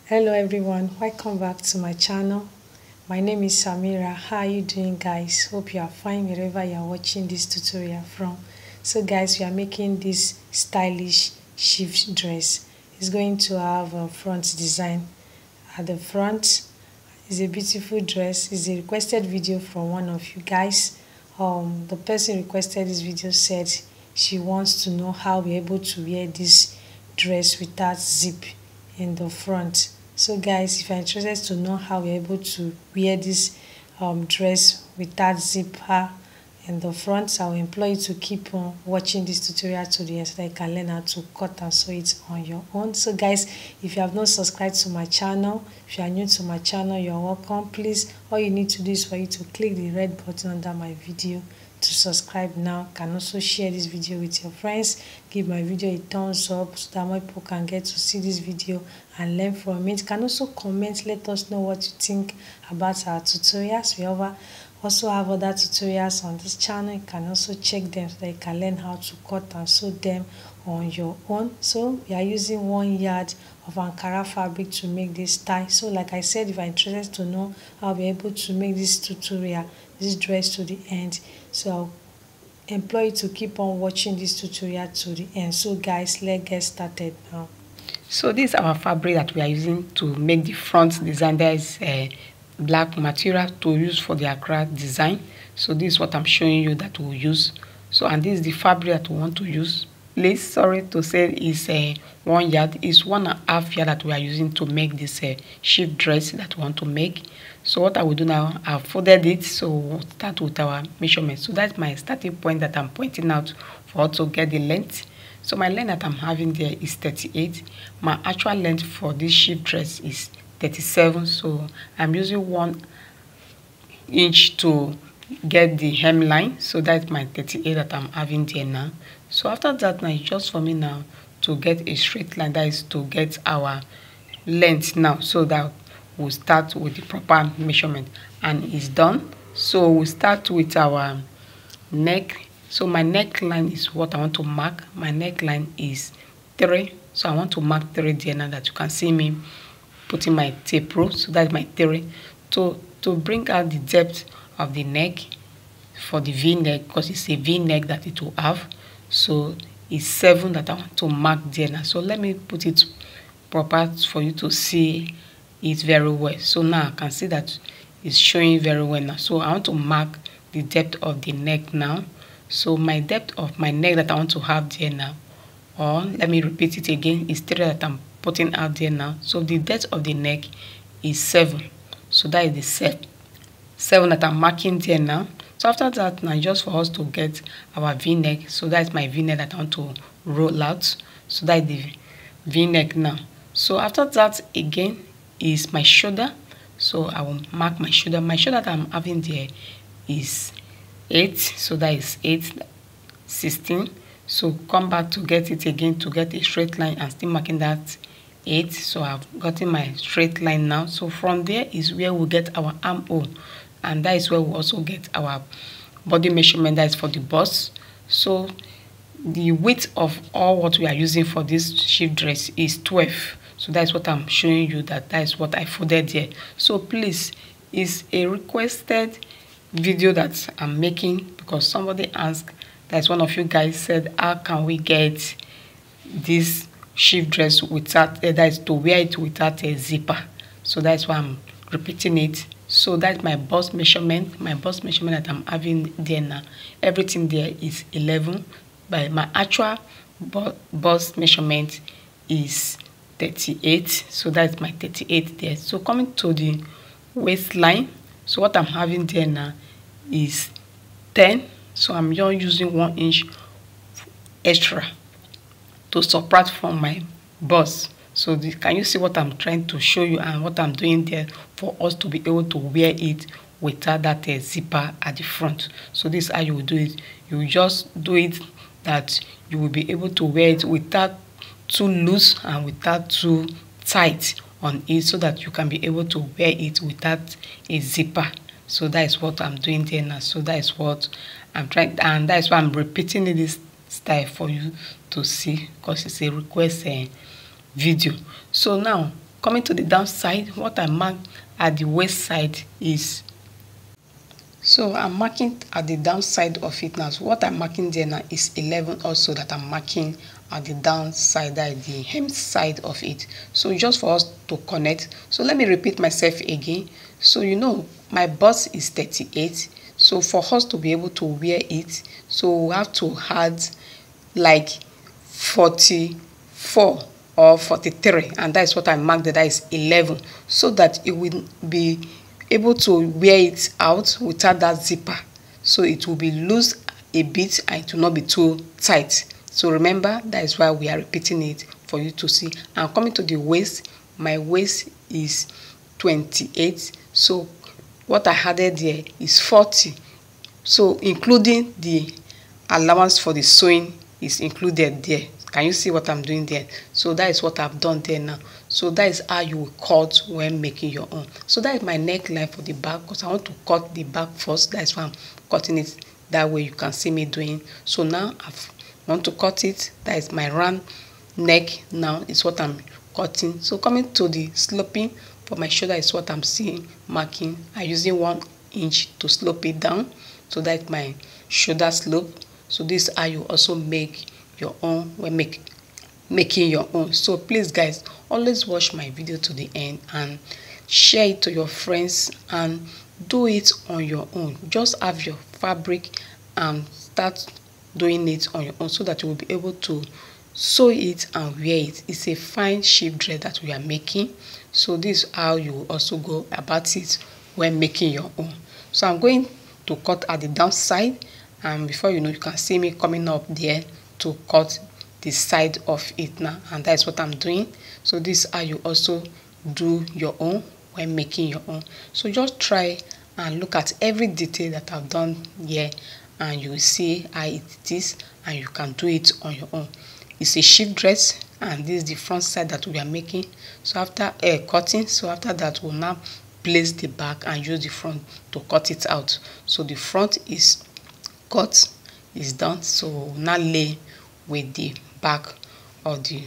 Hello everyone, welcome back to my channel. My name is Samira. How are you doing, guys? Hope you are fine wherever you are watching this tutorial from. So guys, we are making this stylish shift dress. It's going to have a front design. At the front is a beautiful dress. It's a requested video from one of you guys. The person requested this video said she wants to know how we're able to wear this dress without zip in the front. So guys, if you're interested to know how we're able to wear this dress without zipper in the front, I will implore you to keep on watching this tutorial to the end so that you can learn how to cut and sew it on your own. So guys, if you have not subscribed to my channel, if you are new to my channel, you're welcome. Please, all you need to do is for you to click the red button under my video to subscribe now. You can also share this video with your friends. Give my video a thumbs up so that more people can get to see this video and learn from it. You can also comment, let us know what you think about our tutorials. We also have other tutorials on this channel. You can also check them so that you can learn how to cut and sew them on your own. So we are using 1 yard of Ankara fabric to make this style. So like I said, if you're interested to know how we're able to make this tutorial, this dress to the end, so I'll employ you to keep on watching this tutorial to the end. So guys, let's get started now. So this is our fabric that we are using to make the front design. There is a black material to use for the Ankara design. So this is what I'm showing you that we'll use. So, and this is the fabric that we want to use. Please, sorry to say, is 1 yard. Is 1.5 yard that we are using to make this shift dress that we want to make. So what I will do now, I've folded it. So we'll start with our measurement. So that's my starting point that I'm pointing out for us to get the length. So my length that I'm having there is 38. My actual length for this shift dress is 37. So I'm using 1 inch to get the hemline. So that's my 38 that I'm having there now. So after that, now it's just for me now to get a straight line. That is to get our length now, so that we'll start with the proper measurement, and it's done. So we'll start with our neck. So my neckline is what I want to mark. My neckline is 3. So I want to mark 3 there now that you can see me putting my tape rule. So that's my 3. To bring out the depth of the neck for the V-neck, because it's a V-neck that it will have. So it's 7 that I want to mark there now. So let me put it proper for you to see it very well. So now I can see that it's showing very well now. So I want to mark the depth of the neck now. So my depth of my neck that I want to have there now, or let me repeat it again, is 3 that I'm putting out there now. So the depth of the neck is 7. So that is the 7 that I'm marking there now. So after that, now just for us to get our V-neck. So that's my V-neck that I want to roll out. So that's the V-neck now. So after that, again, is my shoulder. So I will mark my shoulder. My shoulder that I'm having there is 8. So that is 8, 16. So come back to get it again, to get a straight line, and still marking that 8. So I've gotten my straight line now. So from there is where we get our armhole, and that is where we also get our body measurement. That is for the bust. So the width of all what we are using for this shift dress is 12. So that's what I'm showing you, that is what I folded here. So please, it's a requested video that I'm making because somebody asked, that's one of you guys said, how can we get this shift dress without, that is to wear it without a zipper. So that's why I'm repeating it. So that's my bust measurement. My bust measurement that I'm having there now, everything there is 11, but my actual bust measurement is 38. So that's my 38 there. So coming to the waistline, so what I'm having there now is 10. So I'm just using 1 inch extra to subtract from my bust. So can you see what I'm trying to show you and what I'm doing there for us to be able to wear it without that zipper at the front? So this is how you will do it. You will just do it that you will be able to wear it without too loose and without too tight on it, so that you can be able to wear it without a zipper. So that is what I'm doing there now. So that is what I'm trying, and that is why I'm repeating this style for you to see, because it's a request video. So now coming to the downside, what I marked at the waist side is, so I'm marking at the downside of it now. So what I'm marking there now is 11 also, that I'm marking at the downside, that the hem side of it. So just for us to connect, so let me repeat myself again. So you know my bust is 38, so for us to be able to wear it, so we have to add like 44 or 43, and that is what I marked, that is 11, so that it will be able to wear it out without that zipper, so it will be loose a bit and it will not be too tight. So remember, that is why we are repeating it for you to see. And coming to the waist, my waist is 28, so what I added there is 40, so including the allowance for the sewing is included there. Can you see what I'm doing there? So that is what I've done there now. So that is how you will cut when making your own. So that is my neckline for the back, because I want to cut the back first. That is why I'm cutting it that way. You can see me doing. So now I want to cut it. That is my round neck now is what I'm cutting. So coming to the sloping for my shoulder is what I'm seeing marking. I'm using 1 inch to slope it down. So that's my shoulder slope. So this is how you also make your own when making your own. So please guys, always watch my video to the end and share it to your friends and do it on your own. Just have your fabric and start doing it on your own, so that you will be able to sew it and wear it. It's a fine sheep dress that we are making. So this is how you also go about it when making your own. So I'm going to cut at the downside, and before you know, you can see me coming up there to cut the side of it now, and that is what I'm doing. So this is how you also do your own when making your own. So just try and look at every detail that I've done here, and you will see how it is, and you can do it on your own. It's a sheep dress, and this is the front side that we are making. So after cutting, so after that we'll now place the back and use the front to cut it out. So the front is cut, is done. So we'll now lay with the back of the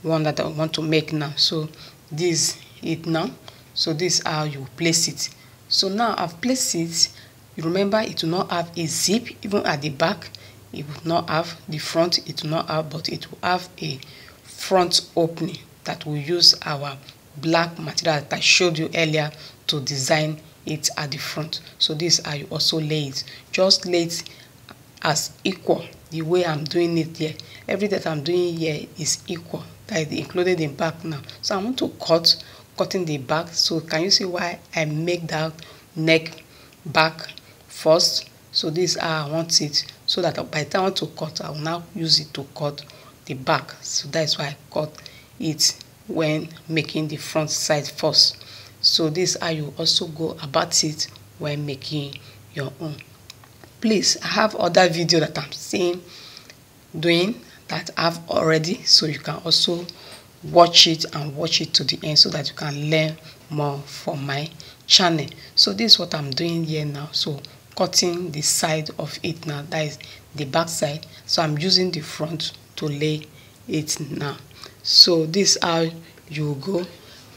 one that I want to make now. So this is it now. So this is how you place it. So now I've placed it. You remember, it will not have a zip even at the back. It will not have the front, it will not have, but it will have a front opening that will use our black material that I showed you earlier to design it at the front. So this is how you also lay it. Just lay it as equal the way I'm doing it here. Everything that I'm doing here is equal, that is included in back now. So I want to cutting the back. So can you see why I make that neck back first? So this is how I want it, so that by the time I want to cut, I will now use it to cut the back. So that's why I cut it when making the front side first. So this is how you also go about it when making your own. Please, I have other video that I'm seeing doing that I've already, so you can also watch it and watch it to the end, so that you can learn more from my channel. So this is what I'm doing here now. So cutting the side of it now, that is the back side. So I'm using the front to lay it now. So this is how you go.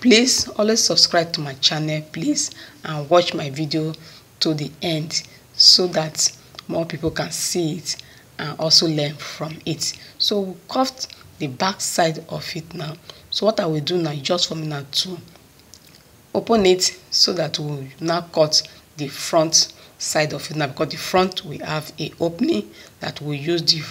Please always subscribe to my channel, please, and watch my video to the end, so that more people can see it and also learn from it. So we cut the back side of it now. So what I will do now is just for me now to open it, so that we will now cut the front side of it now, because the front we have a opening that we use the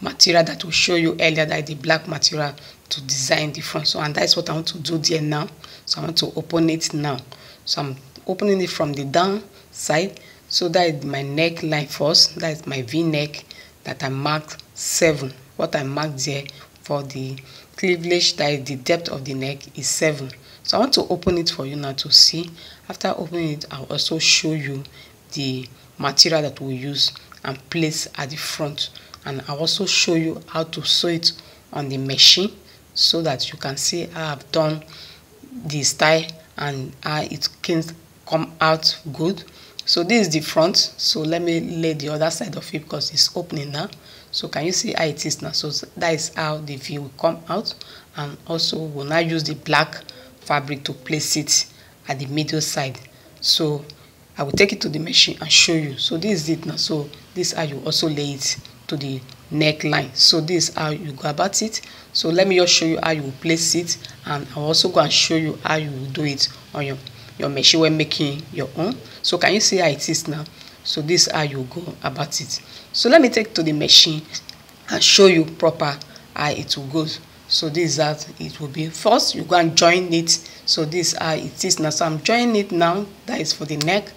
material that we show you earlier, that is the black material, to design the front. So and that's what I want to do there now. So I want to open it now. So I'm opening it from the down side. So that is my neckline first. That is my V-neck that I marked 7. What I marked there for the cleavage, that is the depth of the neck, is 7. So I want to open it for you now to see. After opening it, I'll also show you the material that we use and place at the front, and I'll also show you how to sew it on the machine, so that you can see how I've done the style and how it can come out good. So this is the front. So let me lay the other side of it, because it's opening now. So can you see how it is now? So that is how the view will come out. and also we'll now use the black fabric to place it at the middle side. So I will take it to the machine and show you. So this is it now. So this is how you also lay it to the neckline. So this is how you go about it. So let me just show you how you will place it, and I'll also go and show you how you will do it on your machine when making your own. So can you see how it is now? So this is how you go about it. So let me take it to the machine and show you proper how it will go. So this is how it will be. First you go and join it. So this is how it is now. So I'm joining it now. That is for the neck.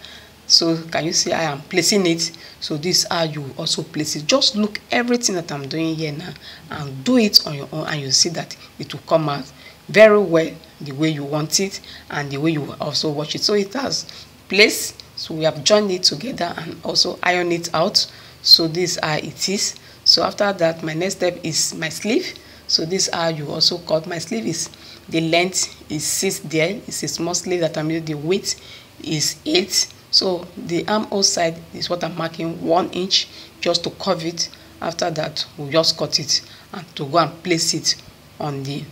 So can you see I am placing it? So this is how you also place it. Just look everything that I'm doing here now and do it on your own, and you see that it will come out very well the way you want it and the way you will also watch it. So it has placed. So we have joined it together and also iron it out. So this is how it is. So after that, my next step is my sleeve. So this is how you also cut. My sleeve is, the length is 6 there. It's a small sleeve that I'm using. The width is 8. So the armhole side is what I'm marking 1 inch just to cover it. After that, we'll just cut it and to go and place it on the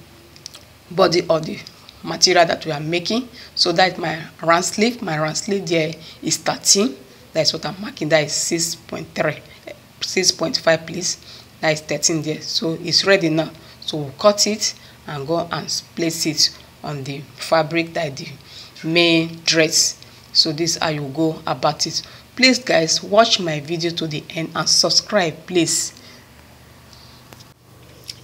body of the material that we are making. So that's my round sleeve. My round sleeve there is 13. That's what I'm marking. That is 6.3, 6.5 please. That is 13 there. So it's ready now. So we'll cut it and go and place it on the fabric, that is the main dress. So this is how you go about it. Please guys, watch my video to the end and subscribe please.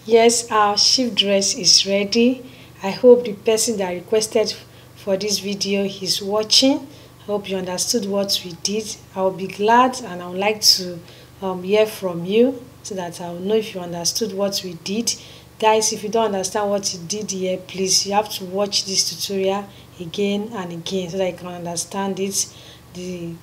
Yes, our shift dress is ready. I hope the person that requested for this video is watching. I hope you understood what we did. I will be glad and I would like to hear from you so that I will know if you understood what we did. Guys, if you don't understand what you did here, please, you have to watch this tutorial again and again so that you can understand it. The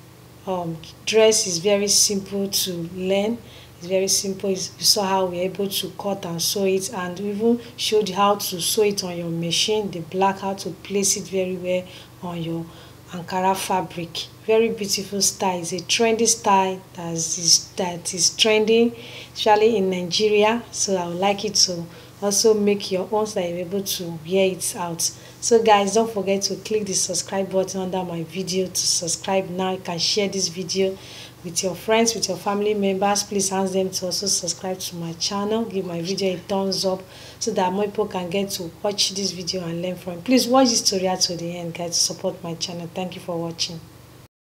dress is very simple to learn. It's very simple. You saw how we're able to cut and sew it, and we even showed you how to sew it on your machine, the black, how to place it very well on your Ankara fabric. Very beautiful style. It's a trendy style that is trending, especially in Nigeria. So I would like it to also make your own so that you're able to wear it out. So guys, don't forget to click the subscribe button under my video to subscribe now. You can share this video with your friends, with your family members. Please ask them to also subscribe to my channel. Give my video a thumbs up so that more people can get to watch this video and learn from it. Please watch this tutorial to the end, guys, to support my channel. Thank you for watching.